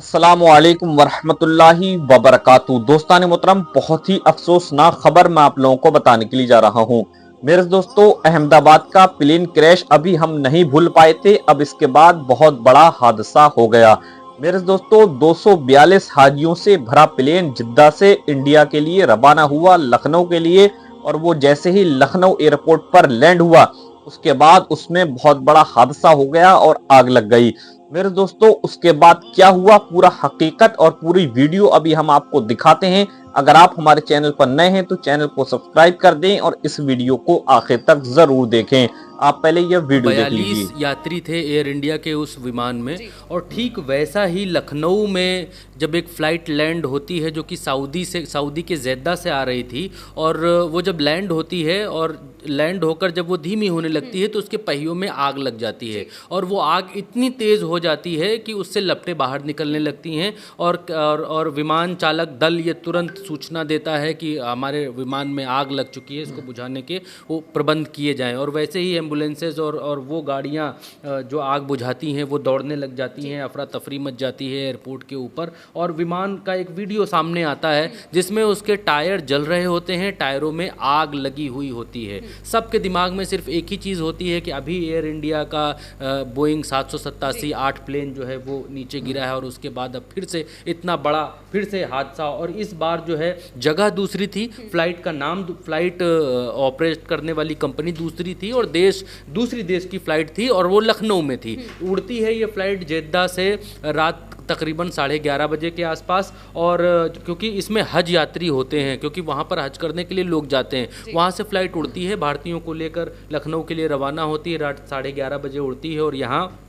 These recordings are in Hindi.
अस्सलामुअलैकुम वरहमतुल्लाहि वबरकातुहू। दोस्तान मोहतरम, बहुत ही अफसोसनाक खबर मैं आप लोगों को बताने के लिए जा रहा हूं। मेरे दोस्तों, अहमदाबाद का प्लेन क्रैश अभी हम नहीं भूल पाए थे, अब इसके बाद बहुत बड़ा हादसा हो गया। मेरे दोस्तों, 242 हाजियों से भरा प्लेन जिद्दा से इंडिया के लिए रवाना हुआ लखनऊ के लिए, और वो जैसे ही लखनऊ एयरपोर्ट पर लैंड हुआ उसके बाद उसमें बहुत बड़ा हादसा हो गया और आग लग गई। मेरे दोस्तों, उसके बाद क्या हुआ, पूरा हकीकत और पूरी वीडियो अभी हम आपको दिखाते हैं। अगर आप हमारे चैनल पर नए हैं तो चैनल को सब्सक्राइब कर दें और इस वीडियो को आखिर तक जरूर देखें। आप पहले यह वीडियो देख 42 लीजिए। यात्री थे एयर इंडिया के उस विमान में। और ठीक वैसा ही लखनऊ में जब एक फ़्लाइट लैंड होती है जो कि सऊदी के जेद्दा से आ रही थी, और वो जब लैंड होती है और लैंड होकर जब वो धीमी होने लगती है तो उसके पहियों में आग लग जाती है, और वो आग इतनी तेज़ हो जाती है कि उससे लपटें बाहर निकलने लगती हैं। और विमान चालक दल ये तुरंत सूचना देता है कि हमारे विमान में आग लग चुकी है, इसको बुझाने के वो प्रबंध किए जाएं। और वैसे ही एम्बुलेंसेज और वो गाड़ियाँ जो आग बुझाती हैं वो दौड़ने लग जाती हैं, अफरा तफरी मच जाती है एयरपोर्ट के ऊपर। और विमान का एक वीडियो सामने आता है जिसमें उसके टायर जल रहे होते हैं, टायरों में आग लगी हुई होती है। सबके दिमाग में सिर्फ एक ही चीज़ होती है कि अभी एयर इंडिया का बोइंग 787 8 प्लेन जो है वो नीचे गिरा है, और उसके बाद अब फिर से इतना बड़ा फिर से हादसा। और इस बार जो है जगह दूसरी थी, फ्लाइट का नाम, फ्लाइट ऑपरेट करने वाली कंपनी दूसरी थी, और देश दूसरी देश की फ़्लाइट थी, और वो लखनऊ में थी। उड़ती है ये फ़्लाइट जेद्दा से रात तकरीबन 11:30 बजे के आसपास। और क्योंकि इसमें हज यात्री होते हैं, क्योंकि वहाँ पर हज करने के लिए लोग जाते हैं, वहाँ से फ़्लाइट उड़ती है, भारतीयों को लेकर लखनऊ के लिए रवाना होती है, रात 11:30 बजे उड़ती है और यहाँ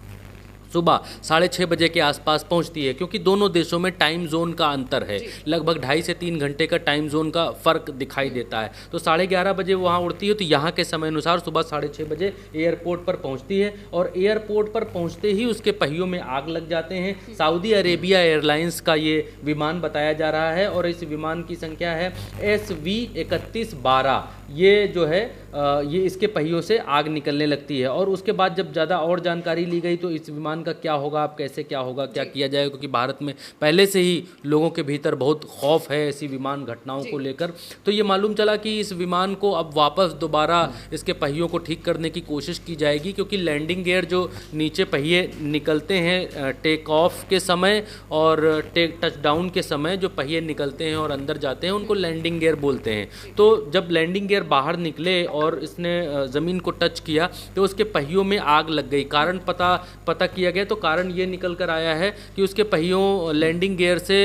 सुबह 6:30 बजे के आसपास पहुंचती है। क्योंकि दोनों देशों में टाइम जोन का अंतर है, लगभग 2.5 से 3 घंटे का टाइम जोन का फ़र्क दिखाई देता है। तो 11:30 बजे वहाँ उड़ती है, तो यहाँ के समय अनुसार सुबह 6:30 बजे एयरपोर्ट पर पहुँचती है। और एयरपोर्ट पर पहुँचते ही उसके पहियों में आग लग जाते हैं। सऊदी अरेबिया एयरलाइंस का ये विमान बताया जा रहा है, और इस विमान की संख्या है SV3112। ये जो है ये इसके पहियों से आग निकलने लगती है। और उसके बाद जब ज़्यादा और जानकारी ली गई तो इस विमान का क्या होगा, अब कैसे क्या होगा, क्या किया जाएगा, क्योंकि भारत में पहले से ही लोगों के भीतर बहुत खौफ है ऐसी विमान घटनाओं को लेकर। तो ये मालूम चला कि इस विमान को अब वापस दोबारा इसके पहियों को ठीक करने की कोशिश की जाएगी, क्योंकि लैंडिंग गियर जो नीचे पहिए निकलते हैं टेक ऑफ के समय और टच डाउन के समय, जो पहिए निकलते हैं और अंदर जाते हैं उनको लैंडिंग गियर बोलते हैं। तो जब लैंडिंग गियर बाहर निकले और इसने ज़मीन को टच किया तो उसके पहियों में आग लग गई। कारण पता किया गया तो कारण ये निकल कर आया है कि उसके पहियों लैंडिंग गियर से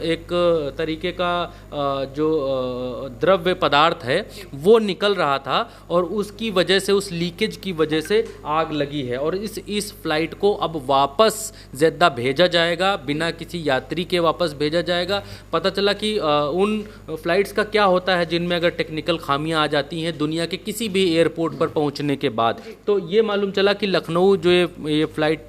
एक तरीके का जो द्रव्य पदार्थ है वो निकल रहा था, और उसकी वजह से, उस लीकेज की वजह से आग लगी है। और इस फ्लाइट को अब वापस जेद्दा भेजा जाएगा, बिना किसी यात्री के वापस भेजा जाएगा। पता चला कि उन फ्लाइट्स का क्या होता है जिनमें अगर टेक्निकल खामियां आ जाती हैं दुनिया के किसी भी एयरपोर्ट पर पहुंचने के बाद। तो ये मालूम चला कि लखनऊ जो ये फ़्लाइट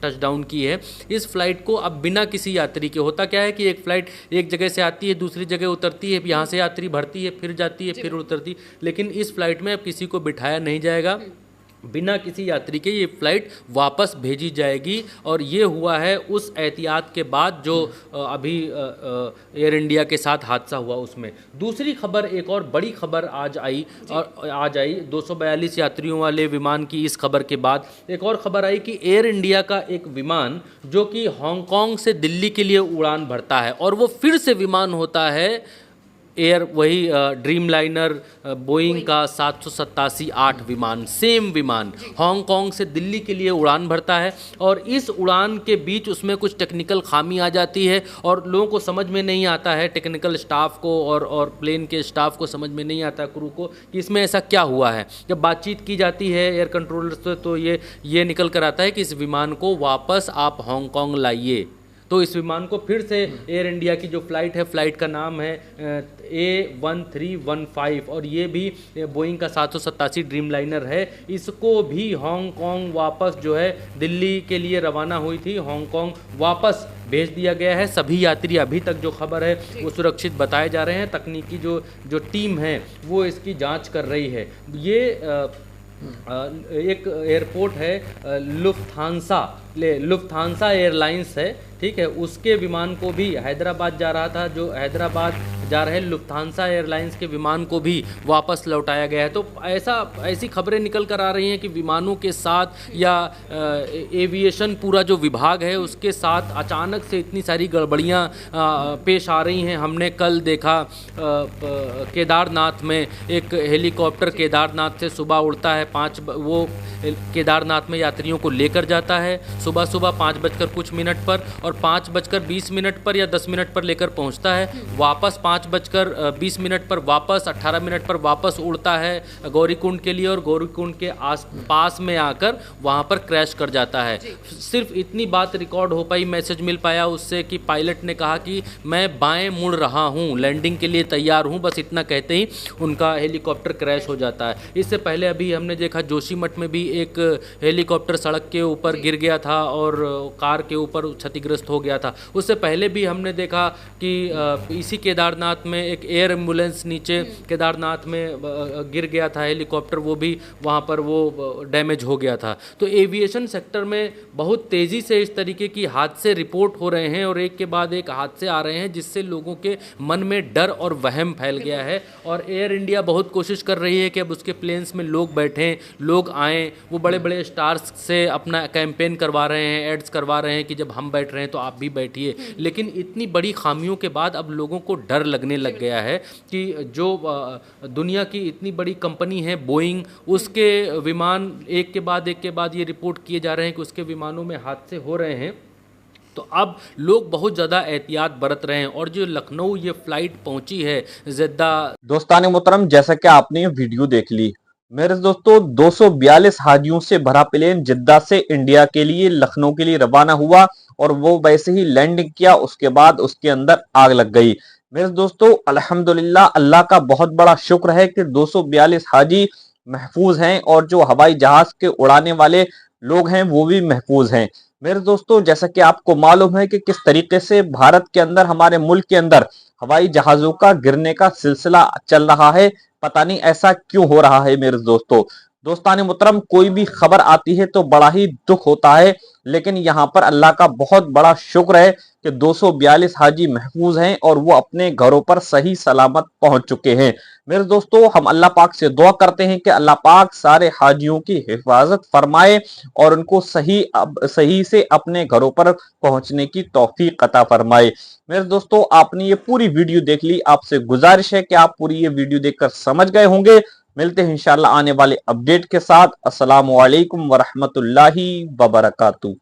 टच डाउन की है, इस फ्लाइट को अब बिना किसी यात्री के, होता क्या है कि एक फ़्लाइट एक जगह से आती है, दूसरी जगह उतरती है, यहाँ से यात्री भरती है, फिर जाती है, फिर उतरती, लेकिन इस फ्लाइट में अब किसी को बिठाया नहीं जाएगा, बिना किसी यात्री के ये फ़्लाइट वापस भेजी जाएगी। और ये हुआ है उस एहतियात के बाद जो अभी एयर इंडिया के साथ हादसा हुआ उसमें। दूसरी खबर, एक और बड़ी खबर आज आई, 242 यात्रियों वाले विमान की इस खबर के बाद एक और खबर आई कि एयर इंडिया का एक विमान जो कि हांगकांग से दिल्ली के लिए उड़ान भरता है, और वो फिर से विमान होता है वही ड्रीम लाइनर बोइंग का 787 8 विमान, सेम विमान हांगकांग से दिल्ली के लिए उड़ान भरता है। और इस उड़ान के बीच उसमें कुछ टेक्निकल खामी आ जाती है, और लोगों को समझ में नहीं आता है, टेक्निकल स्टाफ को और प्लेन के स्टाफ को समझ में नहीं आता, क्रू को, कि इसमें ऐसा क्या हुआ है। जब बातचीत की जाती है एयर कंट्रोलर से तो ये निकल कर आता है कि इस विमान को वापस आप हांगकांग लाइए। तो इस विमान को फिर से एयर इंडिया की जो फ़्लाइट है, फ़्लाइट का नाम है A1315, और ये भी बोइंग का 787 ड्रीम लाइनर है। इसको भी हांगकांग वापस जो है दिल्ली के लिए रवाना हुई थी, हांगकांग वापस भेज दिया गया है। सभी यात्री अभी तक जो खबर है वो सुरक्षित बताए जा रहे हैं। तकनीकी जो टीम है वो इसकी जांच कर रही है। ये एक एयरपोर्ट है लुफ्थांसा एयरलाइंस है, ठीक है, उसके विमान को भी हैदराबाद जा रहा था, जो हैदराबाद जा रहे लुफ्थांसा एयरलाइंस के विमान को भी वापस लौटाया गया है। तो ऐसी खबरें निकल कर आ रही हैं कि विमानों के साथ या एविएशन पूरा जो विभाग है उसके साथ अचानक से इतनी सारी गड़बड़ियाँ पेश आ रही हैं। हमने कल देखा केदारनाथ में एक हेलीकॉप्टर केदारनाथ से सुबह उड़ता है, वो केदारनाथ में यात्रियों को लेकर जाता है सुबह सुबह 5:00 पर, और 5:20 पर या 10 मिनट पर लेकर पहुंचता है, वापस 5:20 पर वापस 18 मिनट पर वापस उड़ता है गौरीकुंड के लिए, और गौरीकुंड के आस पास में आकर वहां पर क्रैश कर जाता है। सिर्फ इतनी बात रिकॉर्ड हो पाई, मैसेज मिल पाया उससे कि पायलट ने कहा कि मैं बाएं मुड़ रहा हूं, लैंडिंग के लिए तैयार हूं, बस इतना कहते ही उनका हेलीकॉप्टर क्रैश हो जाता है। इससे पहले अभी हमने देखा जोशीमठ में भी एक हेलीकॉप्टर सड़क के ऊपर गिर गया था और कार के ऊपर क्षतिग्रस्त हो गया था। उससे पहले भी हमने देखा कि इसी केदारनाथ में एक एयर एम्बुलेंस नीचे केदारनाथ में गिर गया था हेलीकॉप्टर, वो भी वहाँ पर वो डैमेज हो गया था। तो एविएशन सेक्टर में बहुत तेज़ी से इस तरीके की हादसे रिपोर्ट हो रहे हैं और एक के बाद एक हादसे आ रहे हैं, जिससे लोगों के मन में डर और वहम फैल गया है। और एयर इंडिया बहुत कोशिश कर रही है कि अब उसके प्लेन्स में लोग बैठें, लोग आएँ। वो बड़े बड़े स्टार्स से अपना कैंपेन करवा रहे हैं, एड्स करवा रहे हैं कि जब हम बैठ रहे हैं तो आप भी बैठिए। लेकिन इतनी बड़ी खामियों के बाद अब लोगों को डर लगने लग गया है कि जो दुनिया की इतनी बड़ी कंपनी है बोइंग, उसके विमान एक के बाद ये रिपोर्ट किए जा रहे हैं कि उसके विमानों में हादसे हो रहे हैं। तो अब लोग बहुत ज़्यादा एहतियात बरत रहे हैं। और जो लखनऊ ये फ्लाइट पहुंची है जिद्दा, दोस्तान मोहतरम, जैसा कि आपने ये वीडियो देख ली, मेरे दोस्तों 242 हाजियों से भरा प्लेन जिद्दा से इंडिया के लिए लखनऊ के लिए रवाना हुआ और वो वैसे ही लैंडिंग किया, उसके बाद उसके अंदर आग लग गई। मेरे दोस्तों अल्हम्दुलिल्लाह, अल्लाह का बहुत बड़ा शुक्र है कि 242 हाजी महफूज हैं और जो हवाई जहाज के उड़ाने वाले लोग हैं वो भी महफूज हैं। मेरे दोस्तों, जैसा कि आपको मालूम है कि किस तरीके से भारत के अंदर, हमारे मुल्क के अंदर हवाई जहाजों का गिरने का सिलसिला चल रहा है, पता नहीं ऐसा क्यों हो रहा है। मेरे दोस्तान मुहतरम, कोई भी खबर आती है तो बड़ा ही दुख होता है, लेकिन यहाँ पर अल्लाह का बहुत बड़ा शुक्र है कि 242 हाजी महफूज हैं और वो अपने घरों पर सही सलामत पहुंच चुके हैं। मेरे दोस्तों, हम अल्लाह पाक से दुआ करते हैं कि अल्लाह पाक सारे हाजियों की हिफाजत फरमाए और उनको सही से अपने घरों पर पहुंचने की तौफीक अता फरमाए। मेरे दोस्तों, आपने ये पूरी वीडियो देख ली, आपसे गुजारिश है कि आप पूरी ये वीडियो देखकर समझ गए होंगे। मिलते हैं इंशाल्लाह आने वाले अपडेट के साथ। अस्सलामु अलैकुम वरहमतुल्लाहि वबरकातुहू।